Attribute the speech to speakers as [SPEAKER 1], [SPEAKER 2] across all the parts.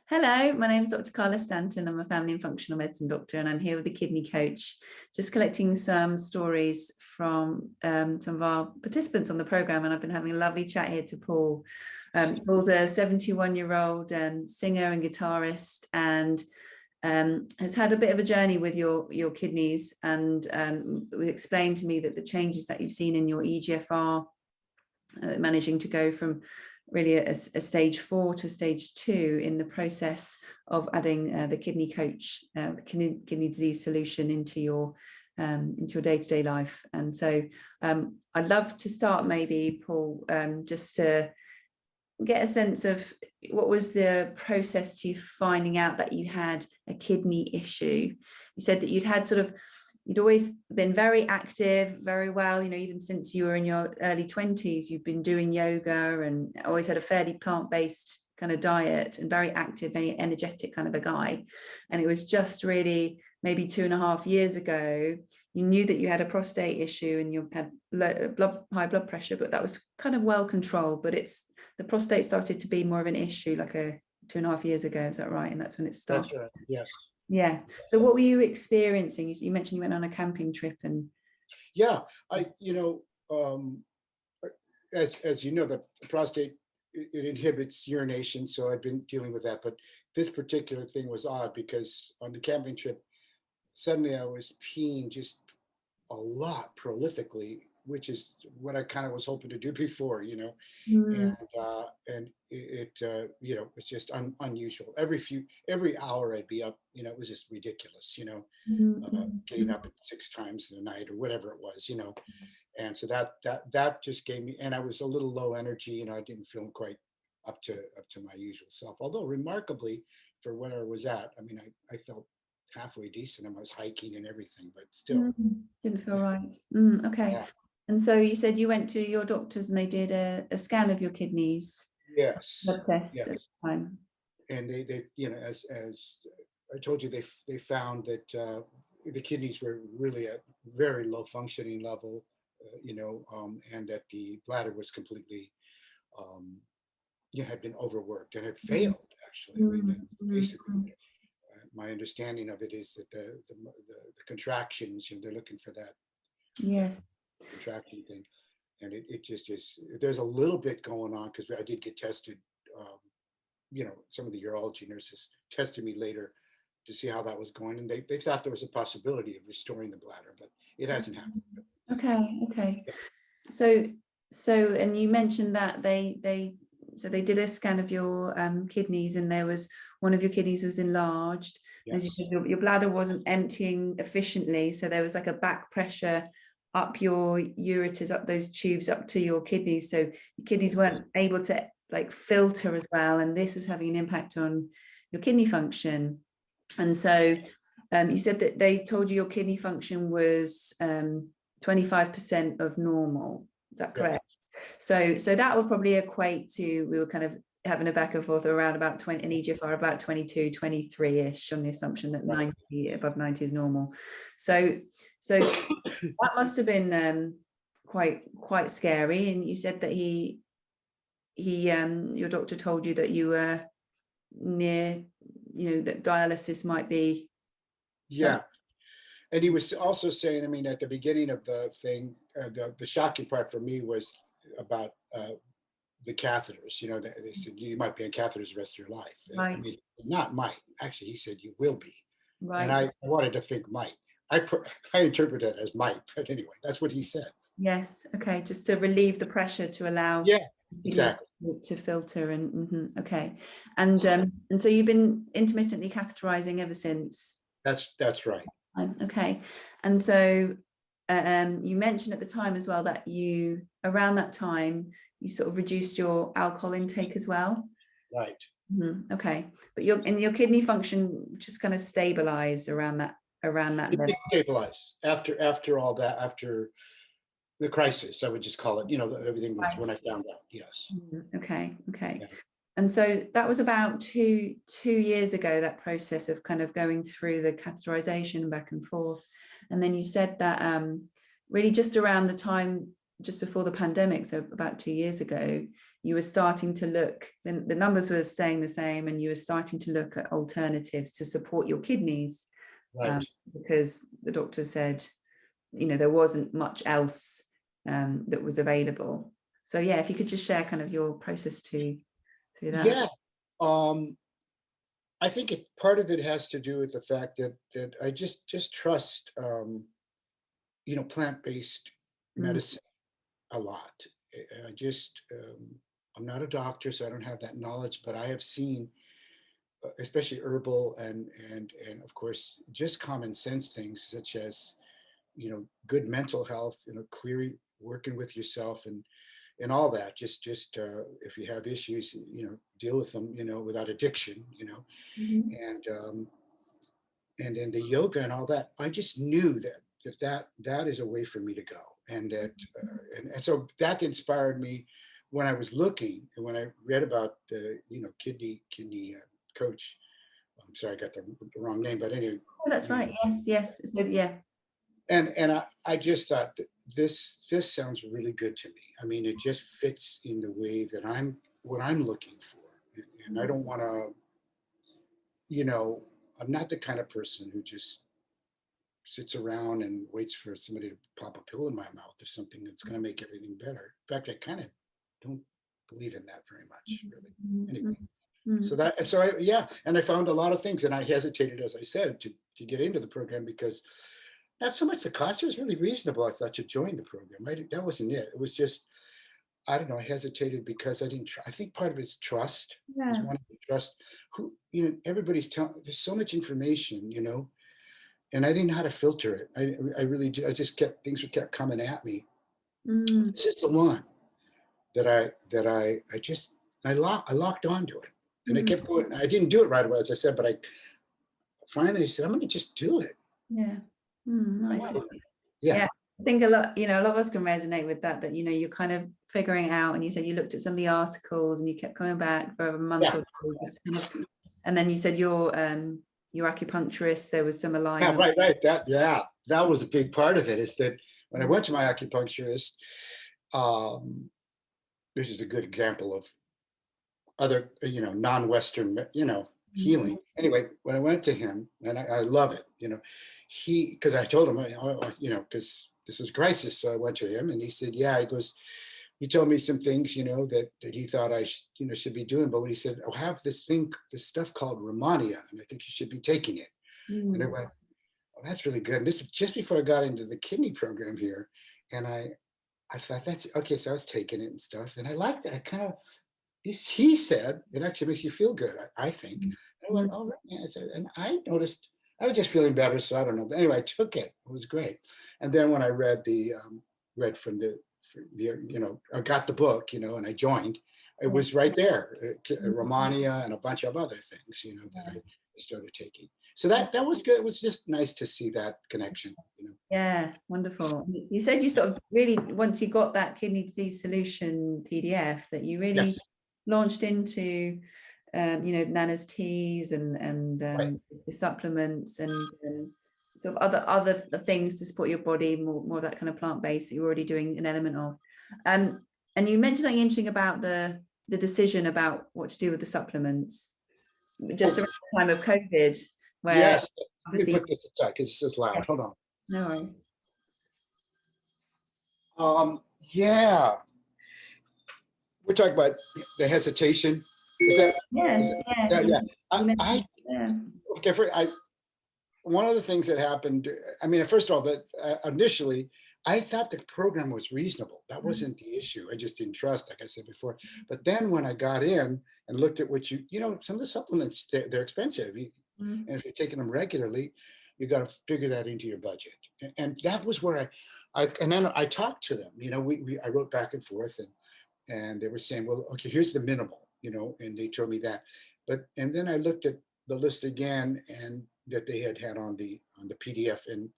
[SPEAKER 1] Hello, my name is Dr. Carla Stanton. I'm a family and functional medicine doctor, and I'm here with the kidney coach, just collecting some stories from some of our participants on the program. And I've been having a lovely chat here to Paul. Paul's a 71-year-old singer and guitarist, and has had a bit of a journey with your kidneys, and explained to me that the changes that you've seen in your EGFR, managing to go from really a stage 4 to stage 2 in the process of adding the kidney coach, kidney disease solution into your day-to-day life. And so I'd love to start maybe, Paul, just to get a sense of what was the process to you finding out that you had a kidney issue. You said that you'd always been very active, very well, even since you were in your early 20s, you've been doing yoga and always had a fairly plant-based kind of diet and very active, very energetic kind of a guy. And it was just really maybe 2.5 years ago, you knew that you had a prostate issue and you had high blood pressure, but that was kind of well controlled. But the prostate started to be more of an issue like 2.5 years ago. Is that right? And that's when it started.
[SPEAKER 2] That's right. Yes.
[SPEAKER 1] Yeah. So what were you experiencing? You mentioned you went on a camping trip and.
[SPEAKER 2] Yeah, as you know, the prostate, it inhibits urination. So I've been dealing with that. But this particular thing was odd because on the camping trip, suddenly I was peeing just a lot prolifically, which is what I kind of was hoping to do before, and it it's just unusual. Every hour I'd be up, it was just ridiculous, getting up at 6 times in the night or whatever it was, and so that just gave me, and I was a little low energy, I didn't feel quite up to my usual self. Although remarkably, for where I was at, I felt halfway decent. I was hiking and everything, but still
[SPEAKER 1] didn't feel right. Okay. Yeah. And so you said you went to your doctors and they did a scan of your kidneys.
[SPEAKER 2] Yes.
[SPEAKER 1] Blood tests at the time.
[SPEAKER 2] And they as I told you, they found that the kidneys were really at very low functioning level, and that the bladder was completely had been overworked and had failed, actually. Basically, my understanding of it is that the contractions, they're looking for that.
[SPEAKER 1] Yes.
[SPEAKER 2] Contraction thing, and it just is. There's a little bit going on because I did get tested. Some of the urology nurses tested me later to see how that was going, and they thought there was a possibility of restoring the bladder, but it hasn't happened.
[SPEAKER 1] Okay. So and you mentioned that they did a scan of your kidneys, and there was one of your kidneys was enlarged. Yes. As you said, your bladder wasn't emptying efficiently, so there was like a back pressure up your ureters, up those tubes up to your kidneys, so your kidneys weren't able to filter as well, and this was having an impact on your kidney function. And so you said that they told you your kidney function was 25% of normal. Is that correct? Yeah. So that would probably equate to, we were kind of having a back and forth around about 20, an EGFR about 22, 23-ish, on the assumption that 90, above 90 is normal. So that must have been quite scary. And you said that your doctor told you that you were near, that dialysis might be.
[SPEAKER 2] Yeah. And he was also saying, at the beginning of the thing, the shocking part for me was about the catheters. They said you might be on catheters the rest of your life.
[SPEAKER 1] Right.
[SPEAKER 2] Not might. Actually, he said you will be.
[SPEAKER 1] Right.
[SPEAKER 2] And I wanted to think might. I interpret it as might, but anyway, that's what he said.
[SPEAKER 1] Yes. Okay. Just to relieve the pressure to allow.
[SPEAKER 2] Yeah. Exactly.
[SPEAKER 1] To filter and okay. And so you've been intermittently catheterizing ever since.
[SPEAKER 2] That's right.
[SPEAKER 1] Okay. And so you mentioned at the time as well that around that time you sort of reduced your alcohol intake as well.
[SPEAKER 2] Right.
[SPEAKER 1] Okay. But your kidney function just kind of stabilized around that level.
[SPEAKER 2] Stabilized after all that, after the crisis, I would just call it, everything was when I found out. Yes.
[SPEAKER 1] Okay.
[SPEAKER 2] Yeah.
[SPEAKER 1] And so that was about two years ago, that process of kind of going through the catheterization back and forth. And then you said that really just around the time, just before the pandemic, so about 2 years ago, you were starting to look, the numbers were staying the same, and you were starting to look at alternatives to support your kidneys,
[SPEAKER 2] Right.
[SPEAKER 1] because the doctor said, there wasn't much else that was available. So yeah, if you could just share kind of your process through that.
[SPEAKER 2] Yeah. I think part of it has to do with the fact that I just trust plant-based
[SPEAKER 1] Mm,
[SPEAKER 2] medicine a lot. I just I'm not a doctor, so I don't have that knowledge, but I have seen, especially herbal and of course just common sense things such as good mental health, clearing, working with yourself and all that. Just if you have issues, deal with them, without addiction,
[SPEAKER 1] mhm,
[SPEAKER 2] and then the yoga and all that. I just knew that is a way for me to go, and that and so that inspired me when I was looking and when I read about the kidney coach. I'm sorry, I got the wrong name, but anyway,
[SPEAKER 1] oh, that's right. Yes. So yeah.
[SPEAKER 2] and I just thought that this sounds really good to me. I mean, it just fits in the way that what I'm looking for, and I don't want to, I'm not the kind of person who just sits around and waits for somebody to pop a pill in my mouth or something that's going to make everything better. In fact, I kind of don't believe in that very much, really. Anyway,
[SPEAKER 1] Mhm, mhm,
[SPEAKER 2] yeah, and I found a lot of things, and I hesitated, as I said, to get into the program because not so much the cost was really reasonable. I thought to join the program. That wasn't it. It was just, I don't know. I hesitated because I didn't. I think part of it's trust. Is
[SPEAKER 1] yeah.
[SPEAKER 2] wanting to trust who everybody's telling. There's so much information, and I didn't know how to filter it. I really I just kept coming at me.
[SPEAKER 1] Mm,
[SPEAKER 2] This is the one that I locked onto it, and I
[SPEAKER 1] mm,
[SPEAKER 2] kept going. I didn't do it right away, as I said, but I finally said, I'm going to just do it.
[SPEAKER 1] yeah. Nice.
[SPEAKER 2] Yeah,
[SPEAKER 1] Yeah, I think a lot of us can resonate with that, you're kind of figuring out, and you said you looked at some of the articles and you kept coming back for a month
[SPEAKER 2] yeah,
[SPEAKER 1] or two, just kind of, and then you said your acupuncturist, there was some
[SPEAKER 2] yeah,
[SPEAKER 1] alignment.
[SPEAKER 2] right. That was a big part of it. Is that when I went to my acupuncturist, um, this is a good example of other, non-Western,
[SPEAKER 1] Mhm.
[SPEAKER 2] healing. Anyway, when I went to him, and I love it, because I told him, because this is crisis. So I went to him and he said, yeah, he goes, he told me some things, that he thought I should be doing. But when he said, I have this stuff called Romania, and I think you should be taking it. And I
[SPEAKER 1] Mm.
[SPEAKER 2] went, oh, that's really good. And this is just before I got into the kidney program here. And I thought that's okay. So I was taking it and stuff. And I liked it. I kind of, he said it actually makes you feel good. I think. I went,
[SPEAKER 1] Mm.
[SPEAKER 2] oh, right. Yeah. And I noticed I was just feeling better. So I don't know. But anyway, I took it. It was great. And then when I read from I got the book, and I joined, it
[SPEAKER 1] Yeah.
[SPEAKER 2] was right there,
[SPEAKER 1] Mm.
[SPEAKER 2] Romania and a bunch of other things, that
[SPEAKER 1] Yeah.
[SPEAKER 2] I started taking. So that was good. It was just nice to see that connection.
[SPEAKER 1] Yeah, wonderful. You said you sort of really, once you got that kidney disease solution PDF, that you
[SPEAKER 2] Yeah.
[SPEAKER 1] really launched into, Nana's teas and
[SPEAKER 2] Right.
[SPEAKER 1] the supplements and sort of other things to support your body, more of that kind of plant-based that you're already doing an element of. Um, and you mentioned something interesting about the decision about what to do with the supplements, just
[SPEAKER 2] Oh,
[SPEAKER 1] around the time of COVID, where
[SPEAKER 2] yes. Let me
[SPEAKER 1] obviously,
[SPEAKER 2] put this aside because this is loud. Hold on.
[SPEAKER 1] no worries.
[SPEAKER 2] Yeah, we're talking about the hesitation. Is
[SPEAKER 1] Yes,
[SPEAKER 2] that
[SPEAKER 1] yeah,
[SPEAKER 2] yeah, yeah.
[SPEAKER 1] you
[SPEAKER 2] I
[SPEAKER 1] mentioned, yeah.
[SPEAKER 2] okay. One of the things that happened. I mean, first of all, that initially I thought the program was reasonable. That wasn't the issue. I just didn't trust, like I said before. But then when I got in and looked at what some of the supplements, they're expensive,
[SPEAKER 1] Mm,
[SPEAKER 2] and if you're taking them regularly, you got to figure that into your budget. And that was where and then I talked to them. I wrote back and forth, and they were saying, well, okay, here's the minimal, and they told me that. And then I looked at the list again and that they had on the PDF, and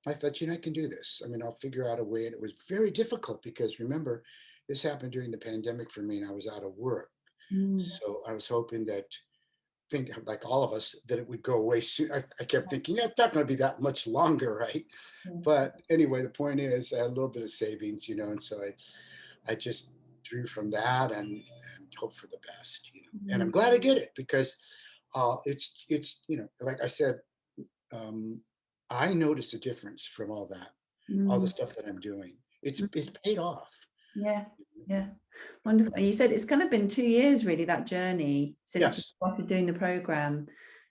[SPEAKER 2] I thought, I can do this. I mean, I'll figure out a way. And it was very difficult because remember, this happened during the pandemic for me and I was out of work.
[SPEAKER 1] mm,
[SPEAKER 2] So I was hoping like all of us, that it would go away soon. I kept thinking, yeah, it's not going to be that much longer, right?
[SPEAKER 1] yeah.
[SPEAKER 2] But anyway, the point is, I had a little bit of savings, and so I just drew from that and hope for the best, and I'm glad I did it because it's, like I said, um, I notice a difference from all the
[SPEAKER 1] Mm.
[SPEAKER 2] stuff that I'm doing. It's paid off.
[SPEAKER 1] Yeah, yeah, wonderful. And you said it's kind of been 2 years, really, that journey since you
[SPEAKER 2] Yes,
[SPEAKER 1] started doing the program,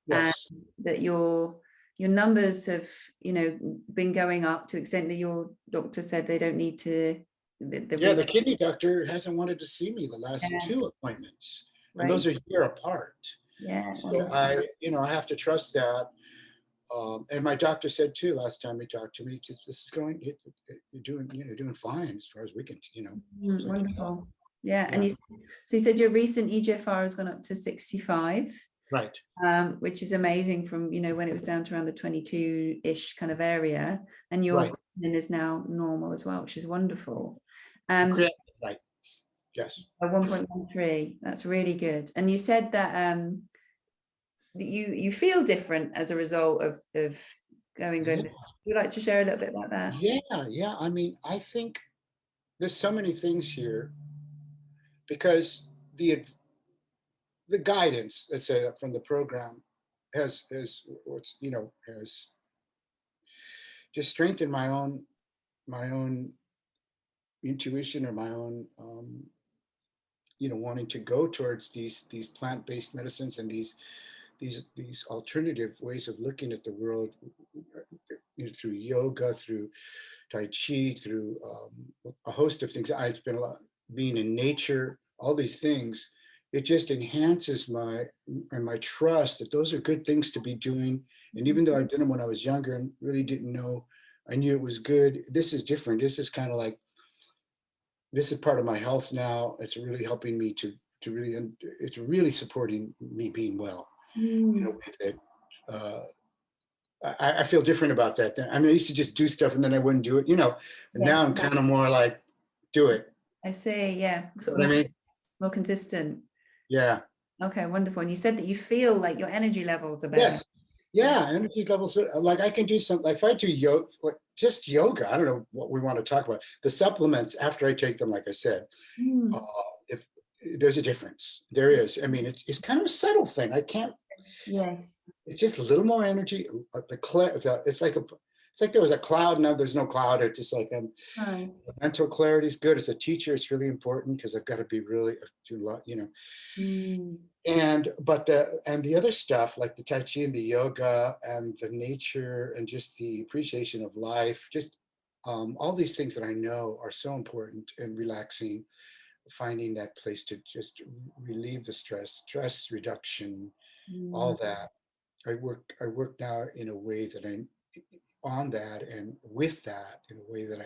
[SPEAKER 1] and
[SPEAKER 2] yes.
[SPEAKER 1] that your numbers have, been going up to the extent that your doctor said they don't need to. The
[SPEAKER 2] Yeah,
[SPEAKER 1] re
[SPEAKER 2] the kidney doctor hasn't wanted to see me the last
[SPEAKER 1] Yeah,
[SPEAKER 2] two appointments, and those
[SPEAKER 1] right.
[SPEAKER 2] are a year apart.
[SPEAKER 1] Yeah,
[SPEAKER 2] So
[SPEAKER 1] wonderful.
[SPEAKER 2] I have to trust that. And my doctor said too last time he talked to me, he says, "This is you're doing, doing fine as far as we can, It's like,
[SPEAKER 1] Wonderful. Yeah, and
[SPEAKER 2] yeah,
[SPEAKER 1] so you said your recent EGFR has gone up to 65,
[SPEAKER 2] right,
[SPEAKER 1] which is amazing from, when it was down to around the 22-ish kind of area, and your
[SPEAKER 2] right,
[SPEAKER 1] creatinine is now normal as well, which is wonderful.
[SPEAKER 2] the
[SPEAKER 1] Um,
[SPEAKER 2] right, yes,
[SPEAKER 1] 1.13, that's really good. And you said that that you feel different as a result of going.
[SPEAKER 2] yeah,
[SPEAKER 1] Would you like to share a little bit about that?
[SPEAKER 2] yeah. I mean, I think there's so many things here because the guidance, let's say, from the program has just strengthened my own intuition or my own wanting to go towards these plant-based medicines and these alternative ways of looking at the world, through yoga, through tai chi, through a host of things. I've spent a lot being in nature, all these things. It just enhances my trust that those are good things to be doing. And even though I did them when I was younger and really didn't know, I knew it was good. This is different. This is kind of like, this is part of my health now. It's really helping me to really, it's really supporting me being well in a
[SPEAKER 1] Mm,
[SPEAKER 2] way that I feel different about that. I mean, I used to just do stuff and then I wouldn't do it, and
[SPEAKER 1] yeah,
[SPEAKER 2] now I'm kind of more like, do it.
[SPEAKER 1] I see. Yeah,
[SPEAKER 2] You
[SPEAKER 1] sort
[SPEAKER 2] know
[SPEAKER 1] of
[SPEAKER 2] what I mean?
[SPEAKER 1] more consistent.
[SPEAKER 2] Yeah.
[SPEAKER 1] Okay, wonderful. And you said that you feel like your energy levels are better.
[SPEAKER 2] Yes. Yeah. Energy levels. Like I can do something, like if I do yoga, like just yoga, I don't know what we want to talk about. The supplements after I take them, like I said, uh,
[SPEAKER 1] Mm,
[SPEAKER 2] if there's a difference, there is. I mean, it's kind of a subtle thing. I can't,
[SPEAKER 1] yes.
[SPEAKER 2] it's just a little more energy. It's like there was a cloud, now there's no cloud. It's just like
[SPEAKER 1] Right.
[SPEAKER 2] mental clarity is good. As a teacher, it's really important because I've got to be really do a lot.
[SPEAKER 1] Mm,
[SPEAKER 2] And the other stuff like the Tai Chi and the yoga and the nature and just the appreciation of life, just all these things that I know are so important and relaxing, finding that place to just relieve the stress reduction, all
[SPEAKER 1] mm,
[SPEAKER 2] that. I work now in a way that I on that and with that in a way that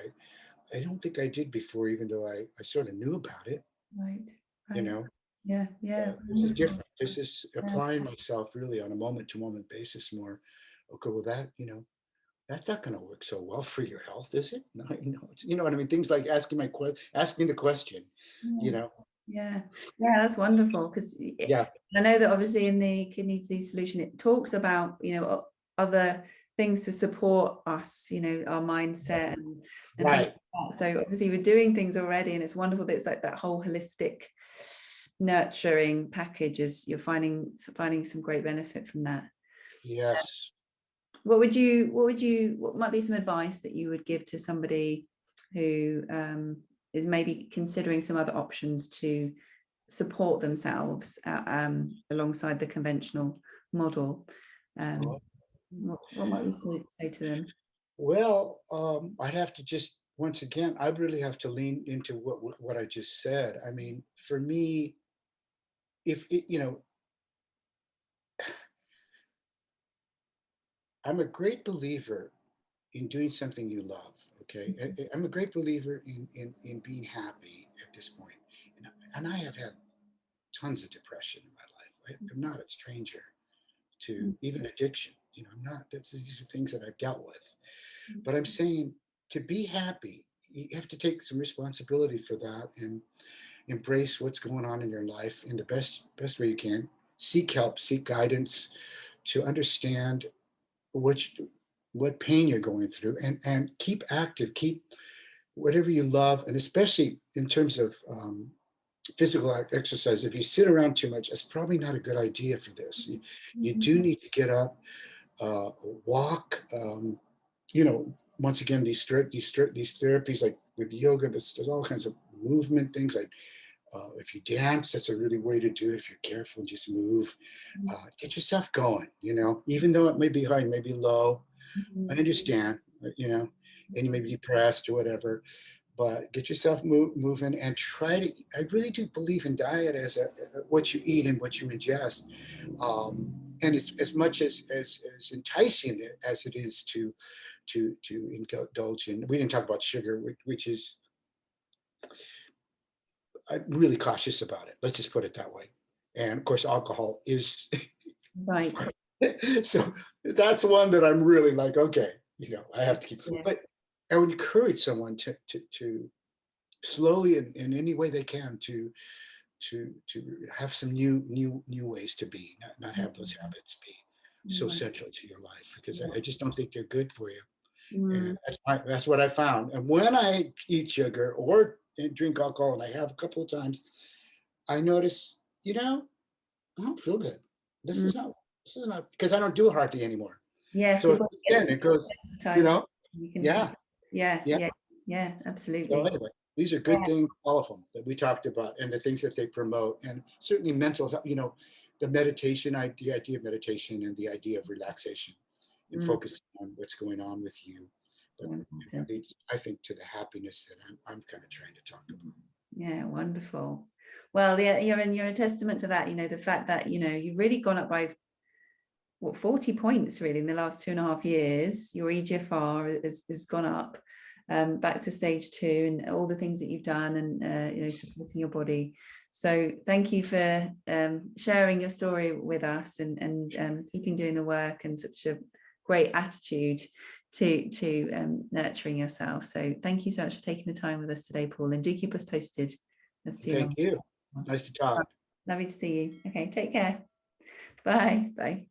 [SPEAKER 2] I don't think I did before, even though I sort of knew about it,
[SPEAKER 1] right.
[SPEAKER 2] you
[SPEAKER 1] Right.
[SPEAKER 2] know.
[SPEAKER 1] Yeah. Yeah.
[SPEAKER 2] This is
[SPEAKER 1] Wonderful.
[SPEAKER 2] different. This is
[SPEAKER 1] Yeah.
[SPEAKER 2] applying myself really on a moment to moment basis more. Okay, well that's not going to work so well for your health, is it? No, you know what I mean? Things like asking the question, you
[SPEAKER 1] Yes.
[SPEAKER 2] know?
[SPEAKER 1] Yeah. Yeah. That's wonderful because
[SPEAKER 2] Yeah,
[SPEAKER 1] I know that obviously in the kidney disease solution, it talks about, other things to support us, our mindset and things
[SPEAKER 2] right.
[SPEAKER 1] like that. So obviously we're doing things already, and it's wonderful that it's like that whole holistic nurturing package is you're finding some great benefit from that.
[SPEAKER 2] Yes.
[SPEAKER 1] What might be some advice that you would give to somebody who is maybe considering some other options to support themselves alongside the conventional model? Um, what might you say to them?
[SPEAKER 2] Well, I'd have to just once again, I really have to lean into what I just said. I mean, for me, if it, I'm a great believer in doing something you love. Okay, I'm a great believer in being happy at this point, and I have had tons of depression in my life. I'm not a stranger to even addiction. I'm not. These are things that I've dealt with. But I'm saying to be happy, you have to take some responsibility for that and embrace what's going on in your life in the best way you can. Seek help, seek guidance to understand what what pain you're going through, and keep active, keep whatever you love, and especially in terms of physical exercise, if you sit around too much, that's probably not a good idea for this. You do need to get up, walk. Once again, these therapies, like with yoga, there's all kinds of movement things. Like if you dance, that's a really way to do it. If you're careful, just move, get yourself going. Even though it may be high, maybe low, I understand. And you may be depressed or whatever, but get yourself moving and try to. I really do believe in diet as what you eat and what you ingest, and as much as enticing as it is to indulge in. We didn't talk about sugar, which is, I'm really cautious about it. Let's just put it that way. And of course, alcohol is
[SPEAKER 1] Right.
[SPEAKER 2] so that's one that I'm really like, okay, I have to keep.
[SPEAKER 1] Yeah.
[SPEAKER 2] But I would encourage someone to slowly, in any way they can, to have some new ways to be, not have those habits be so central to your life, because I just don't think they're good for you. And that's what I found. And when I eat sugar or drink alcohol, and I have a couple of times, I notice, I don't feel good. This is not because I don't do it hardly anymore.
[SPEAKER 1] Yes.
[SPEAKER 2] So again, it goes,
[SPEAKER 1] yeah, absolutely.
[SPEAKER 2] So anyway, these are good things, all of them that we talked about, and the things that they promote, and certainly mental health, the meditation idea of meditation, and the idea of relaxation and focusing on what's going on with you. But it leads, I think, to the happiness that I'm kind of trying to talk about.
[SPEAKER 1] Yeah, wonderful. Well, you're a testament to that, the fact that, you've really gone up by 40 points really in the last 2.5 years. Your EGFR has gone up back to stage 2, and all the things that you've done, and supporting your body. So thank you for sharing your story with us, and keeping doing the work, and such a great attitude to nurturing yourself. So thank you so much for taking the time with us today, Paul, and do keep us posted.
[SPEAKER 2] Thank you. Nice to talk.
[SPEAKER 1] Lovely to see you. Okay, take care. Bye.